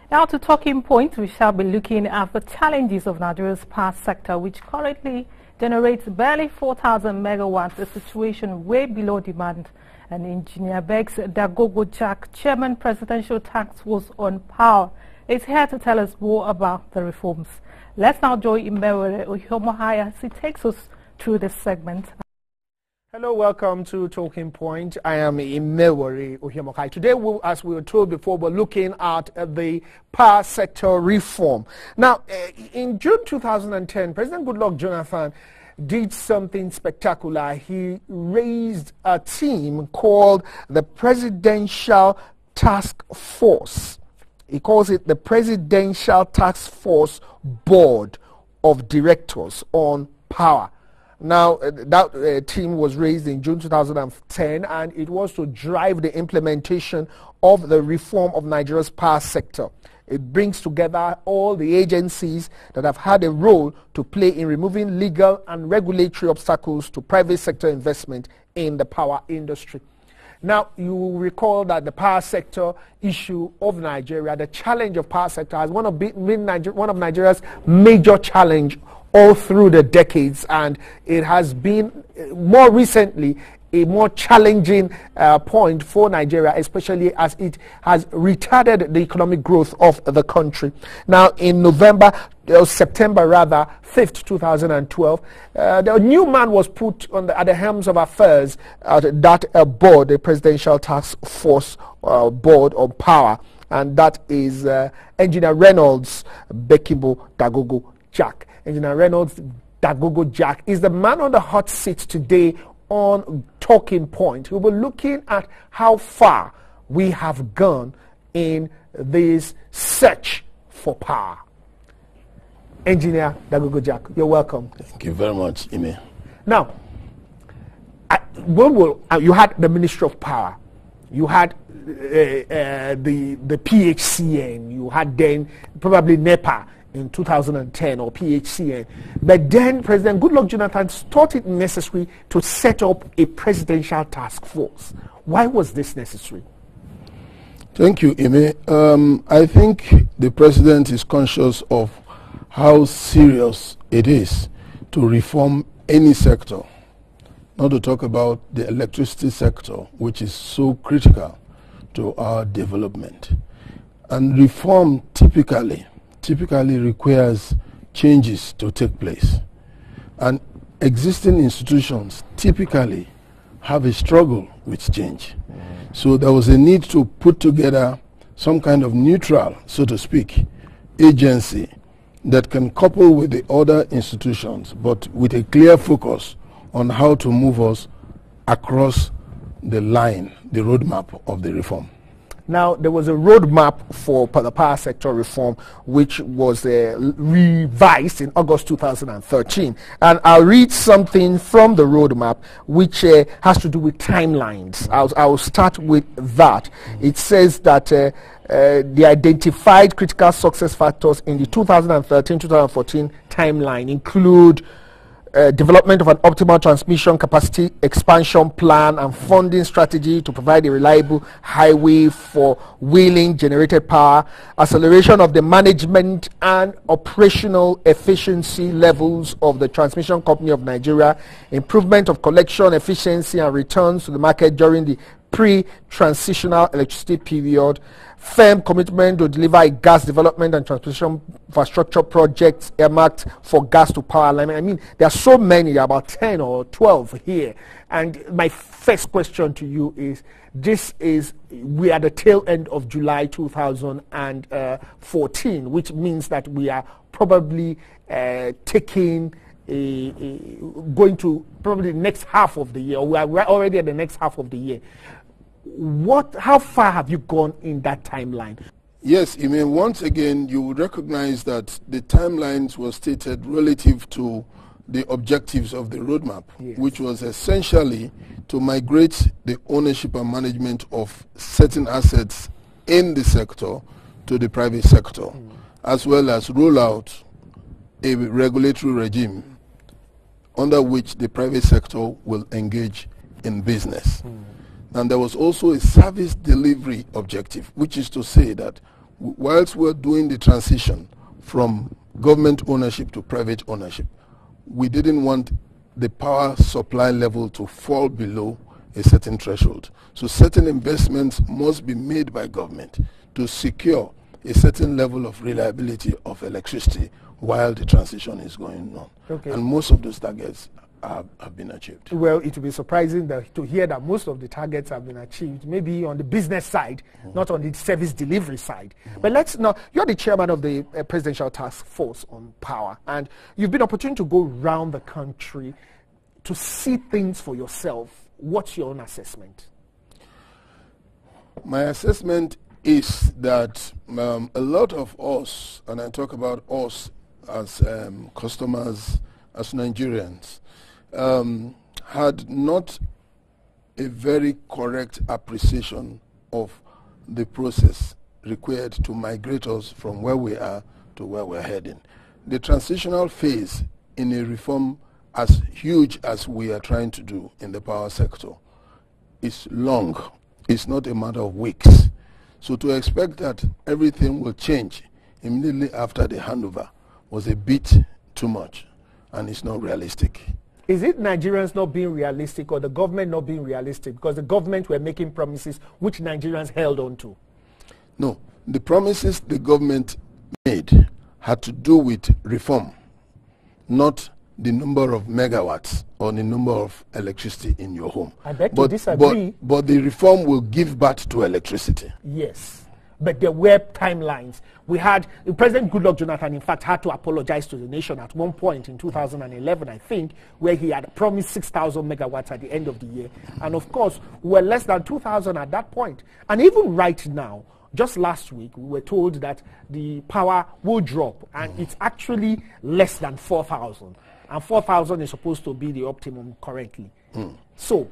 Now to talking point, we shall be looking at the challenges of Nigeria's power sector, which currently generates barely 4,000 megawatts, a situation way below demand. And Engineer begs Dagogo-Jack, Chairman Presidential Task Force on Power, is here to tell us more about the reforms. Let's now join Engr as he takes us through this segment. Hello, welcome to Talking Point. I am Engr. Today, as we were told before, we're looking at the power sector reform. Now, in June 2010, President Goodluck Jonathan did something spectacular. He raised a team called the Presidential Task Force. He calls it the Presidential Task Force Board of Directors on Power. Now, that team was raised in June 2010, and it was to drive the implementation of the reform of Nigeria's power sector. It brings together all the agencies that have had a role to play in removing legal and regulatory obstacles to private sector investment in the power industry. Now, you will recall that the power sector issue of Nigeria, the challenge of power sector, has one of Nigeria's major challenge all through the decades, and it has been more recently a more challenging point for Nigeria, especially as it has retarded the economic growth of the country. Now, in September 5th, 2012, the new man was put at the helms of affairs at that board, the Presidential Task Force Board on Power, and that is Engineer Reynolds, Bekinbo, Dagogo-Jack. Engineer Reynolds, Dagogo-Jack is the man on the hot seat today on Talking Point. We'll be looking at how far we have gone in this search for power. Engineer Dagogo-Jack, you're welcome. Thank you very much, Ine. Now, you had the Ministry of Power, you had the PHCN, you had then probably NEPA in 2010 or PHCN. But then President Goodluck Jonathan thought it necessary to set up a presidential task force. Why was this necessary? Thank you, Ime. I think the president is conscious of how serious it is to reform any sector, not to talk about the electricity sector, which is so critical to our development. And reform typically requires changes to take place. And existing institutions typically have a struggle with change. So there was a need to put together some kind of neutral, so to speak, agency that can couple with the other institutions, but with a clear focus on how to move us across the line, the roadmap of the reform. Now, there was a roadmap for the power sector reform, which was revised in August 2013. And I'll read something from the roadmap, which has to do with timelines. I'll start with that. It says that the identified critical success factors in the 2013-2014 timeline include development of an optimal transmission capacity expansion plan and funding strategy to provide a reliable highway for wheeling generated power, acceleration of the management and operational efficiency levels of the Transmission Company of Nigeria, improvement of collection efficiency and returns to the market during the pre-transitional electricity period, firm commitment to deliver a gas development and transmission infrastructure projects earmarked for gas to power alignment. I mean, there are so many, there are about 10 or 12 here. And my first question to you is, we are at the tail end of July 2014, which means that we are probably going to probably the next half of the year, or we're already at the next half of the year. How far have you gone in that timeline? Yes, I mean, once again, you would recognize that the timelines were stated relative to the objectives of the roadmap, yes, which was essentially to migrate the ownership and management of certain assets in the sector to the private sector, as well as roll out a regulatory regime under which the private sector will engage in business. And there was also a service delivery objective, which is to say that whilst we're doing the transition from government ownership to private ownership, we didn't want the power supply level to fall below a certain threshold. So certain investments must be made by government to secure a certain level of reliability of electricity while the transition is going on. Okay. And most of those targets have been achieved. Well, it will be surprising to hear that most of the targets have been achieved, maybe on the business side, not on the service delivery side. But let's now, you're the chairman of the Presidential Task Force on Power, and you've been opportune to go around the country to see things for yourself. What's your own assessment? My assessment is that a lot of us, and I talk about us as customers, as Nigerians, had not a very correct appreciation of the process required to migrate us from where we are to where we're heading. The transitional phase in a reform as huge as we are trying to do in the power sector is long. It's not a matter of weeks. So to expect that everything will change immediately after the handover was a bit too much, and it's not realistic. Is it Nigerians not being realistic or the government not being realistic? Because the government were making promises which Nigerians held on to. No, the promises the government made had to do with reform, not the number of megawatts or the number of electricity in your home. I beg to disagree. But the reform will give birth to electricity. Yes, but there were timelines. We had, President Goodluck Jonathan, in fact, had to apologize to the nation at one point in 2011, I think, where he had promised 6,000 megawatts at the end of the year. And of course, we were less than 2,000 at that point. And even right now, just last week, we were told that the power will drop, and it's actually less than 4,000. And 4,000 is supposed to be the optimum currently. So,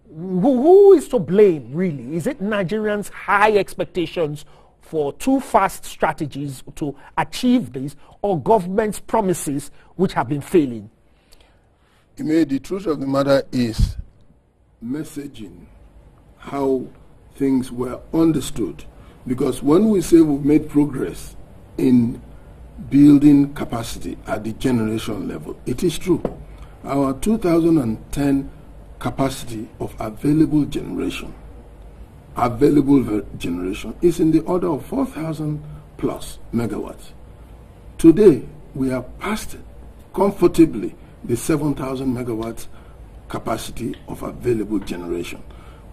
who is to blame, really? Is it Nigerians' high expectations for too fast strategies to achieve this, or government's promises which have been failing? The truth of the matter is messaging, how things were understood. Because when we say we've made progress in building capacity at the generation level, it is true. Our 2010 capacity of available generation is in the order of 4,000 plus megawatts. Today, we are past comfortably the 7,000 megawatts capacity of available generation.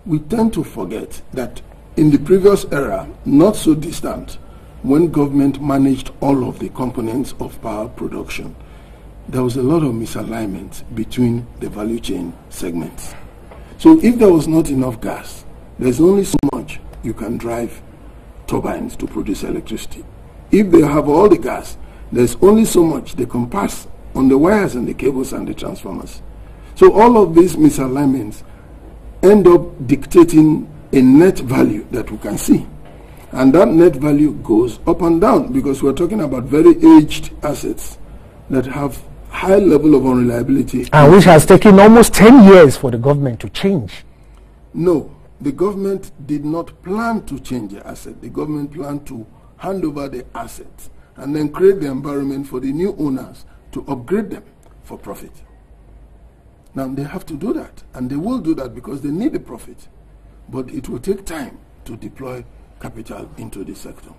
We tend to forget that in the previous era, not so distant, when government managed all of the components of power production, there was a lot of misalignment between the value chain segments. So if there was not enough gas, there's only so much you can drive turbines to produce electricity. If they have all the gas, there's only so much they can pass on the wires and the cables and the transformers. So all of these misalignments end up dictating a net value that we can see. And that net value goes up and down because we're talking about very aged assets that have high level of unreliability. And which has taken almost 10 years for the government to change. No, the government did not plan to change the asset. The government planned to hand over the assets and then create the environment for the new owners to upgrade them for profit. Now they have to do that, and they will do that because they need the profit. But it will take time to deploy capital into the sector.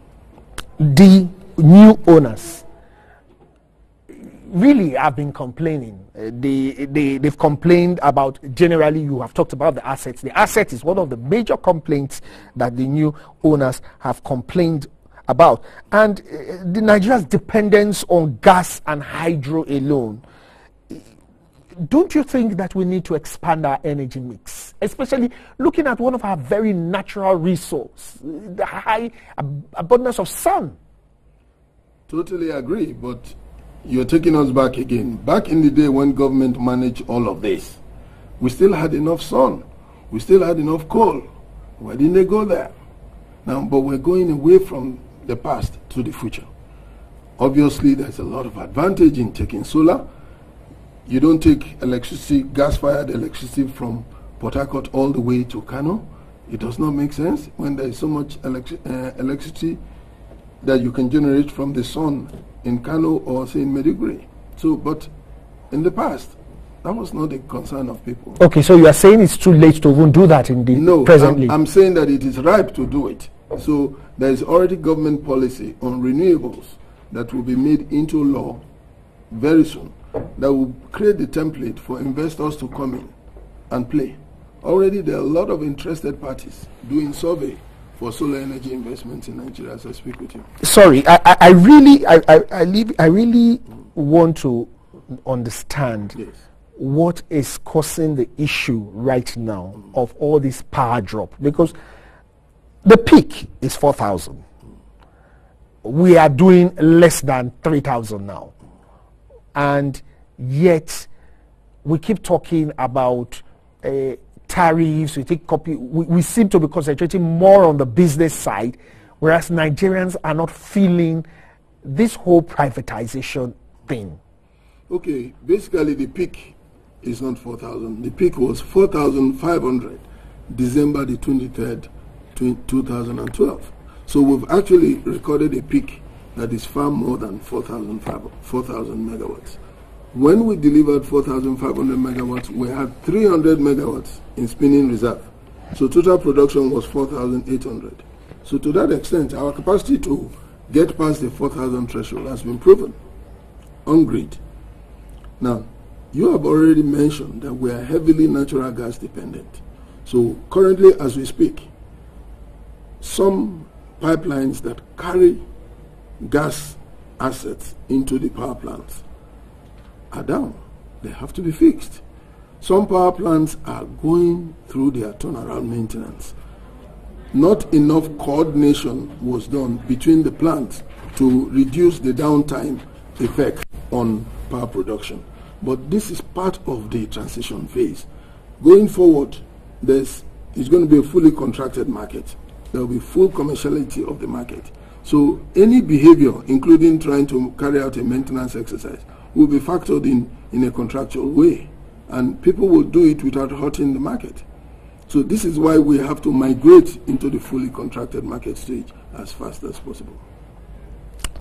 The new owners really have been complaining. They've complained about, generally, you have talked about the assets. The asset is one of the major complaints that the new owners have complained about. And the Nigeria's dependence on gas and hydro alone. Don't you think that we need to expand our energy mix, especially looking at one of our very natural resources, the high abundance of sun? Totally agree, but you're taking us back again. Back in the day when government managed all of this, we still had enough sun. We still had enough coal. Why didn't they go there? Now, but we're going away from the past to the future. Obviously, there's a lot of advantage in taking solar. You don't take electricity, gas-fired electricity from Port Harcourt all the way to Kano. It does not make sense when there is so much electricity that you can generate from the sun in Kano or say in Maiduguri. So, but in the past, that was not a concern of people. Okay, so you are saying it's too late to even do that in the presently? No, I'm saying that it is ripe to do it. So there is already government policy on renewables that will be made into law very soon that will create the template for investors to come in and play. Already there are a lot of interested parties doing survey for solar energy investments in Nigeria as I speak with you. Sorry, I really want to understand what is causing the issue right now of all this power drop, because the peak is 4,000. We are doing less than 3,000 now, and yet we keep talking about tariffs. We seem to be concentrating more on the business side, whereas Nigerians are not feeling this whole privatization thing. Okay, basically the peak is not 4,000. The peak was 4,500, December the 23rd, 2012. So we've actually recorded a peak that is far more than 4,000 megawatts. When we delivered 4,500 megawatts, we had 300 megawatts in spinning reserve. So total production was 4,800. So to that extent, our capacity to get past the 4,000 threshold has been proven on grid. Now, you have already mentioned that we are heavily natural gas dependent. So currently, as we speak, some pipelines that carry gas assets into the power plants are down. They have to be fixed. Some power plants are going through their turnaround maintenance. Not enough coordination was done between the plants to reduce the downtime effect on power production. But this is part of the transition phase. Going forward, it's going to be a fully contracted market. There will be full commerciality of the market. So any behavior, including trying to carry out a maintenance exercise, will be factored in a contractual way. And people will do it without hurting the market. So this is why we have to migrate into the fully contracted market stage as fast as possible.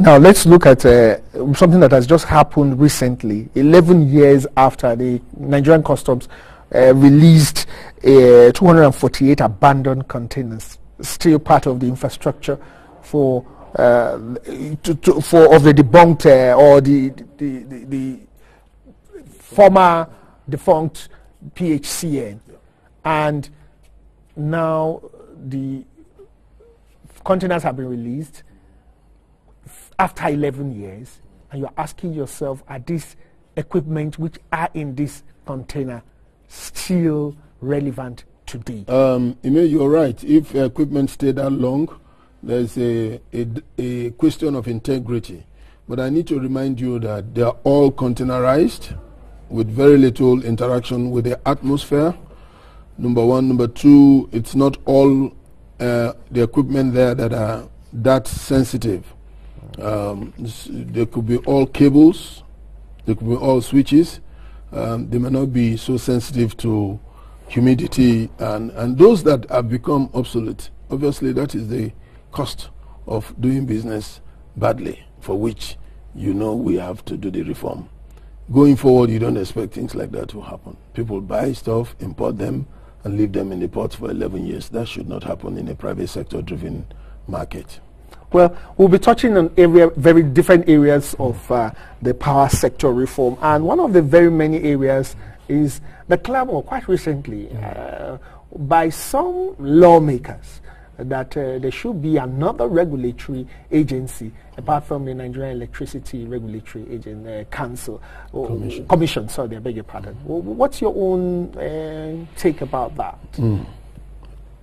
Now let's look at something that has just happened recently, 11 years after the Nigerian Customs released 248 abandoned containers, still part of the infrastructure for of the debunked or the former defunct PHCN, and now the containers have been released after 11 years, and you're asking yourself, are these equipment which are in this container still relevant today? You're right. If equipment stay that long, there's a question of integrity. But I need to remind you that they are all containerized with very little interaction with the atmosphere. Number one. Number two, it's not all the equipment there that are that sensitive. There could be all cables, there could be all switches. They may not be so sensitive to humidity, and those that have become obsolete, obviously that is the cost of doing business badly, for which we have to do the reform. Going forward, you don't expect things like that to happen. People buy stuff, import them, and leave them in the ports for 11 years. That should not happen in a private sector-driven market. Well, we'll be touching on very different areas of the power sector reform, and one of the very many areas is the clamor quite recently by some lawmakers that there should be another regulatory agency apart from the Nigerian Electricity Regulatory Council. Commission, sorry, I beg your pardon. What's your own take about that?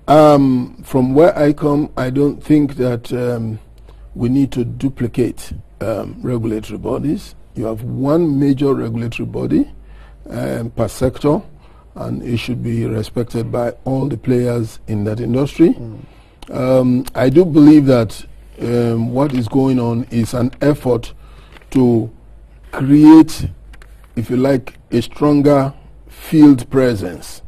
From where I come, I don't think that we need to duplicate regulatory bodies. You have one major regulatory body per sector, and it should be respected by all the players in that industry. I do believe that what is going on is an effort to create, if you like, a stronger field presence,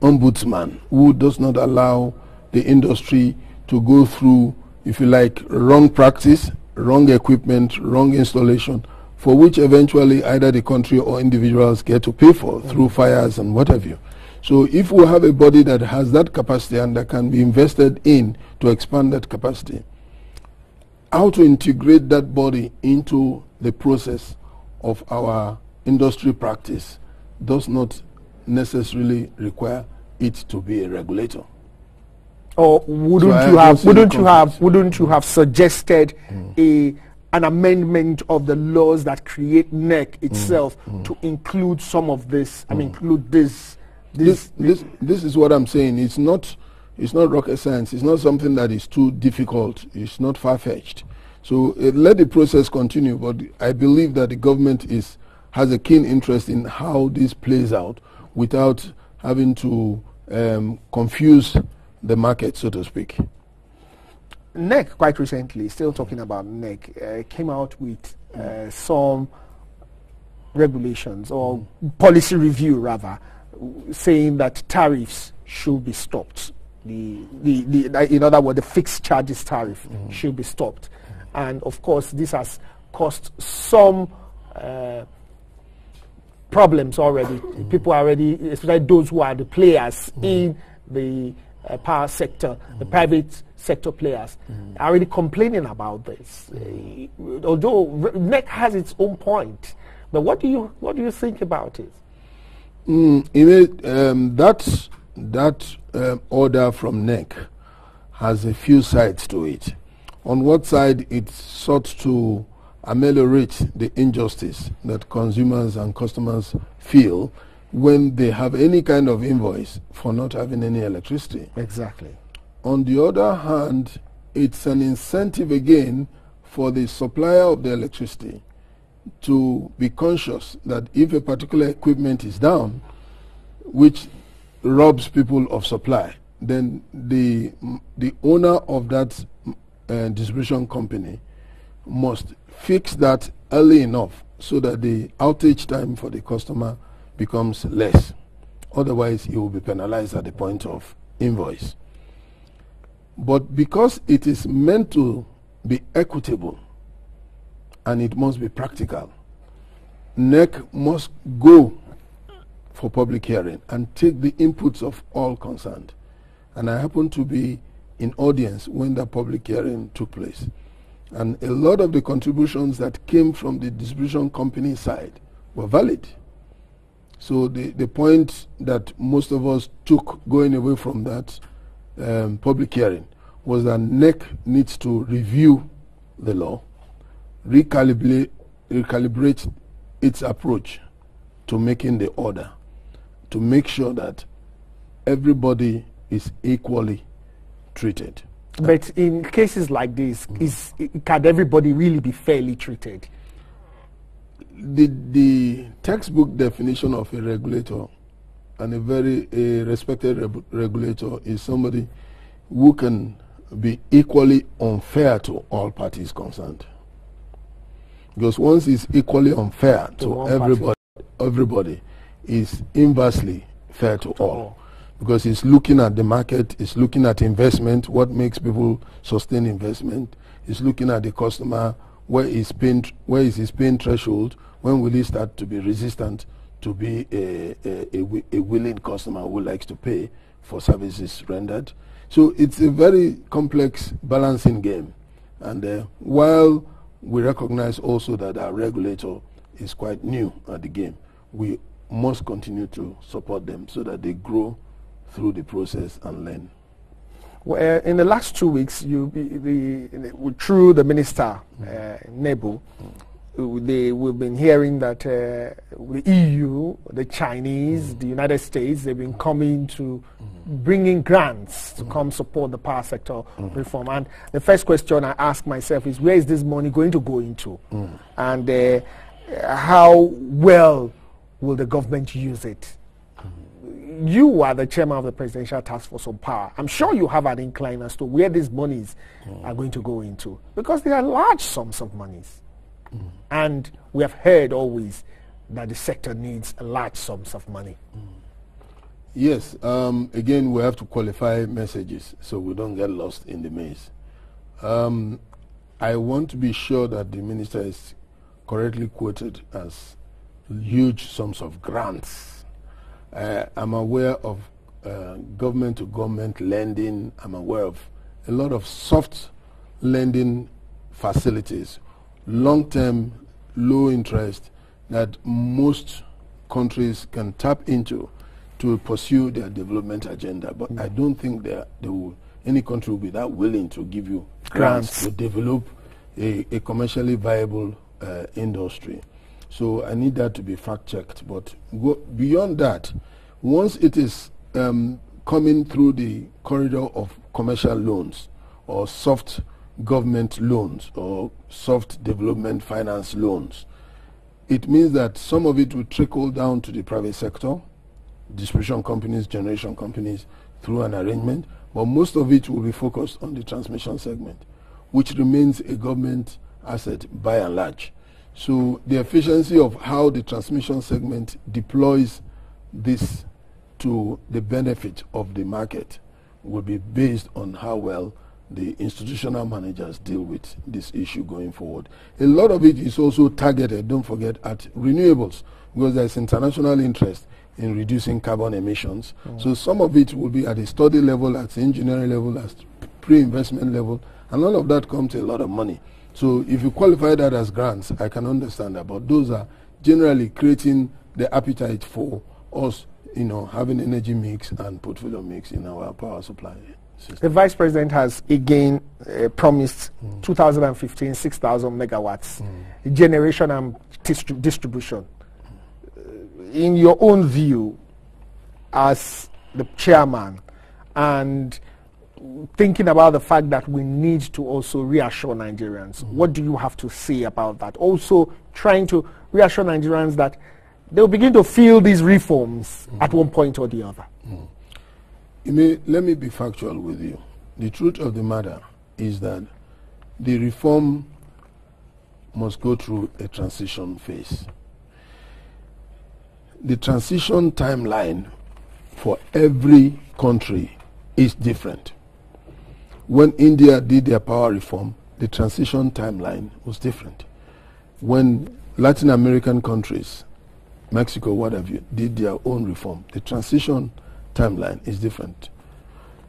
ombudsman, who does not allow the industry to go through, if you like, wrong practice, wrong equipment, wrong installation, for which eventually either the country or individuals get to pay for through fires and what have you. So if we have a body that has that capacity and that can be invested in to expand that capacity, how to integrate that body into the process of our industry practice does not necessarily require it to be a regulator. Or wouldn't you have suggested an amendment of the laws that create NEC itself to include some of this? I mean, include this. This is what I'm saying. It's not rocket science. It's not something that is too difficult. It's not far-fetched. So let the process continue. But I believe that the government has a keen interest in how this plays out without having to confuse the market, so to speak. NEC, quite recently, still talking about NEC, came out with some regulations or policy review, rather, saying that tariffs should be stopped. In other words, the fixed charges tariff should be stopped. And of course, this has caused some problems already. People are already, especially those who are the players in the power sector, the private sector players, are already complaining about this. Although NEC has its own point, but what do you think about it? That order from NEC has a few sides to it. On one side, it sought to ameliorate the injustice that consumers and customers feel when they have any kind of invoice for not having any electricity. Exactly. On the other hand, it's an incentive again for the supplier of the electricity to be conscious that if a particular equipment is down, which robs people of supply, then the owner of that distribution company must fix that early enough so that the outage time for the customer becomes less. Otherwise, he will be penalized at the point of invoice. But because it is meant to be equitable and it must be practical, NEC must go for public hearing and take the inputs of all concerned. And I happened to be in audience when that public hearing took place. And a lot of the contributions that came from the distribution company side were valid. So the point that most of us took going away from that public hearing was that NEC needs to review the law, recalibrate its approach to making the order, to make sure that everybody is equally treated. But in cases like this, can everybody really be fairly treated? The textbook definition of a regulator, and a very respected regulator, is somebody who can be equally unfair to all parties concerned. Because once it's equally unfair to everybody is inversely fair to all. Because it's looking at the market, it's looking at investment, what makes people sustain investment, it's looking at the customer, where is his pain threshold, when will he start to be resistant to be a willing customer who likes to pay for services rendered. So it's a very complex balancing game. And while we recognize also that our regulator is quite new at the game, we must continue to support them so that they grow through the process and learn. Well, in the last 2 weeks, through the minister, Nebu, we've been hearing that the EU, the Chinese, the United States, they've been coming to bring in grants to come support the power sector reform. And the first question I ask myself is, where is this money going to go into? And how well will the government use it? You are the chairman of the Presidential Task Force on Power. I'm sure you have an incline as to where these monies are going to go into, because they are large sums of monies. And we have heard always that the sector needs large sums of money. Yes, again, we have to qualify messages so we don't get lost in the maze. I want to be sure that the minister is correctly quoted as huge sums of grants. I'm aware of government-to-government lending. I'm aware of a lot of soft lending facilities, long-term, low interest, that most countries can tap into to pursue their development agenda. But I don't think any country will be that willing to give you grants to develop a commercially viable industry. So I need that to be fact-checked. But beyond that, once it is coming through the corridor of commercial loans or soft government loans or soft development finance loans, it means that some of it will trickle down to the private sector, distribution companies, generation companies, through an arrangement, but most of it will be focused on the transmission segment, which remains a government asset by and large. So the efficiency of how the transmission segment deploys this to the benefit of the market will be based on how well the institutional managers deal with this issue going forward. A lot of it is also targeted, don't forget, at renewables, because there's international interest in reducing carbon emissions. So some of it will be at a study level, at the engineering level, at pre-investment level, and all of that comes to a lot of money. So if you qualify that as grants, I can understand that, but those are generally creating the appetite for us, having energy mix and portfolio mix in our power supply system. The Vice President has again promised 2015 6,000 megawatts generation and distribution. In your own view, as the chairman, and thinking about the fact that we need to also reassure Nigerians, what do you have to say about that? Also trying to reassure Nigerians that they'll begin to feel these reforms at one point or the other. Let me be factual with you. The truth of the matter is that the reform must go through a transition phase. The transition timeline for every country is different. When India did their power reform, the transition timeline was different. When Latin American countries, Mexico, what have you, did their own reform, the transition timeline is different.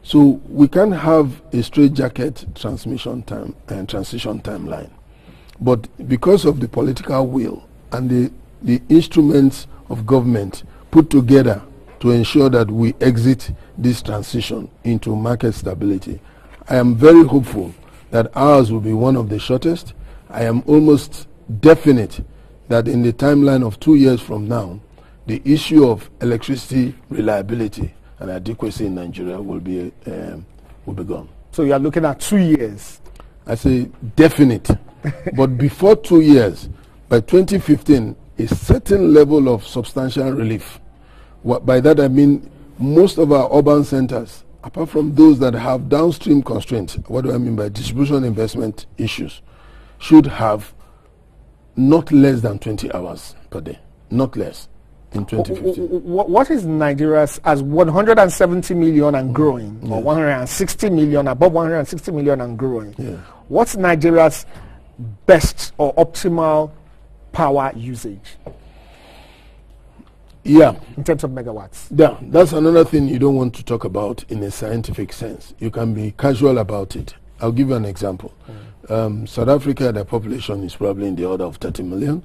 So we can't have a straitjacket transition timeline. But because of the political will and the instruments of government put together to ensure that we exit this transition into market stability, I am very hopeful that ours will be one of the shortest. I am almost definite that in the timeline of 2 years from now, the issue of electricity reliability and adequacy in Nigeria will be gone. So you are looking at 2 years? I say definite. But before 2 years, by 2015, a certain level of substantial relief. By that I mean most of our urban centers, apart from those that have downstream constraints, what do I mean by distribution investment issues, should have not less than 20 hours per day, not less, in 2015. What is Nigeria's, as 170 million and growing, or 160 million, above 160 million and growing, what's Nigeria's best or optimal power usage? Yeah. In terms of megawatts. Yeah, that's another thing you don't want to talk about in a scientific sense. You can be casual about it. I'll give you an example. South Africa, their population is probably in the order of 30 million.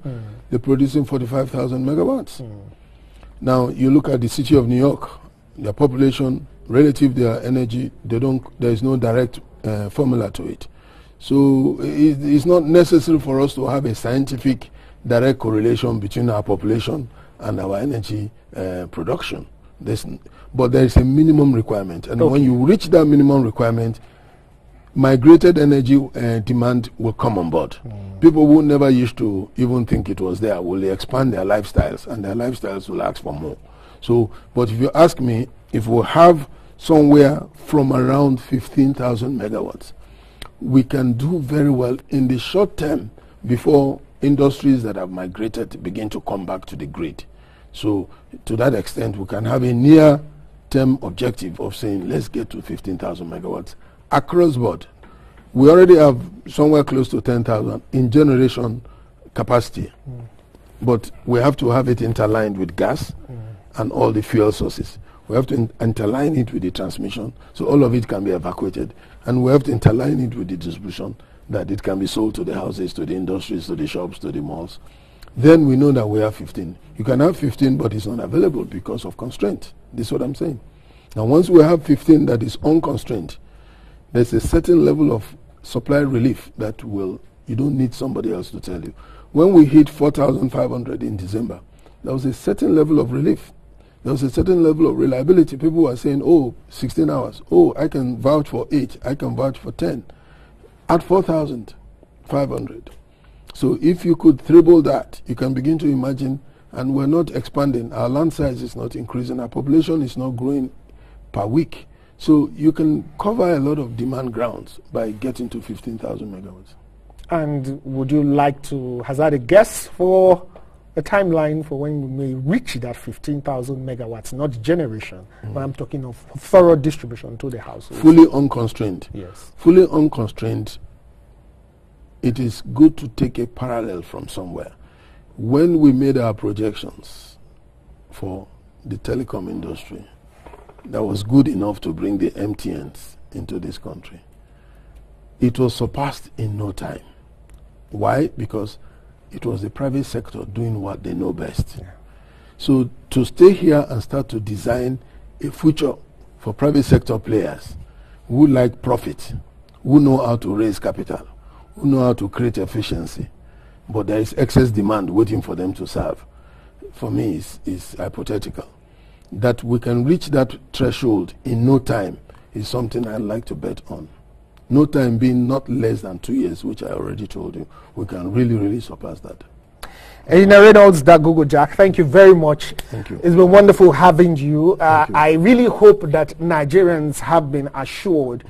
They're producing 45,000 megawatts. Now, you look at the city of New York, their population, relative to their energy, there is no direct formula to it. So it's not necessary for us to have a scientific direct correlation between our population and our energy production. But there is a minimum requirement. And when you reach that minimum requirement, migrated energy demand will come on board. People who never used to even think it was there will expand their lifestyles, and their lifestyles will ask for more. So, but if you ask me, if we have somewhere from around 15,000 megawatts, we can do very well in the short term before industries that have migrated begin to come back to the grid. So to that extent, we can have a near-term objective of saying, let's get to 15,000 megawatts across board. We already have somewhere close to 10,000 in generation capacity. But we have to have it interlined with gas and all the fuel sources. We have to interline it with the transmission, so all of it can be evacuated. And we have to interline it with the distribution, that it can be sold to the houses, to the industries, to the shops, to the malls. Then we know that we have 15. You can have 15, but it's not available because of constraint. This is what I'm saying. Now, once we have 15 that is unconstrained, there's a certain level of supply relief that you don't need somebody else to tell you. When we hit 4,500 in December, there was a certain level of relief. There was a certain level of reliability. People were saying, oh, 16 hours. Oh, I can vouch for 8. I can vouch for 10. At 4,500. So if you could treble that, you can begin to imagine, and we're not expanding. Our land size is not increasing. Our population is not growing per week. So you can cover a lot of demand grounds by getting to 15,000 megawatts. And would you like to hazard a guess for a timeline for when we may reach that 15,000 megawatts, not generation, but I'm talking of thorough distribution to the households? Fully unconstrained. Yes. Fully unconstrained, it is good to take a parallel from somewhere. When we made our projections for the telecom industry, that was good enough to bring the MTNs into this country. It was surpassed in no time. Why? Because it was the private sector doing what they know best. Yeah. So to stay here and start to design a future for private sector players who like profit, who know how to raise capital, who know how to create efficiency, but there is excess demand waiting for them to serve, for me is hypothetical. That we can reach that threshold in no time is something I'd like to bet on. No time being not less than 2 years, which I already told you. We can really, really surpass that. Engr Reynolds, Dagogo-Jack, thank you very much. Thank you. It's been wonderful having you. You. I really hope that Nigerians have been assured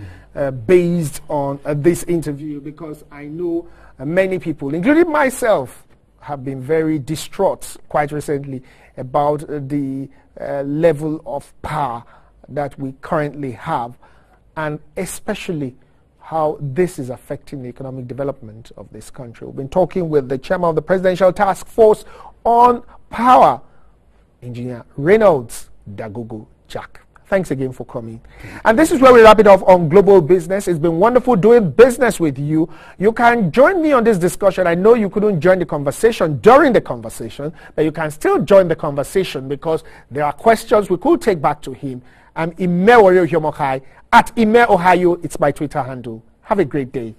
based on this interview, because I know many people, including myself, have been very distraught quite recently about the level of power that we currently have, and especially how this is affecting the economic development of this country. We've been talking with the chairman of the Presidential Task Force on Power, Engineer Reynolds, Dagogo-Jack. Thanks again for coming. And this is where we wrap it off on Global Business. It's been wonderful doing business with you. You can join me on this discussion. I know you couldn't join the conversation during the conversation, but you can still join the conversation because there are questions we could take back to him. I'm Imewori Ohiomokai at Ime Ohio. It's my Twitter handle. Have a great day.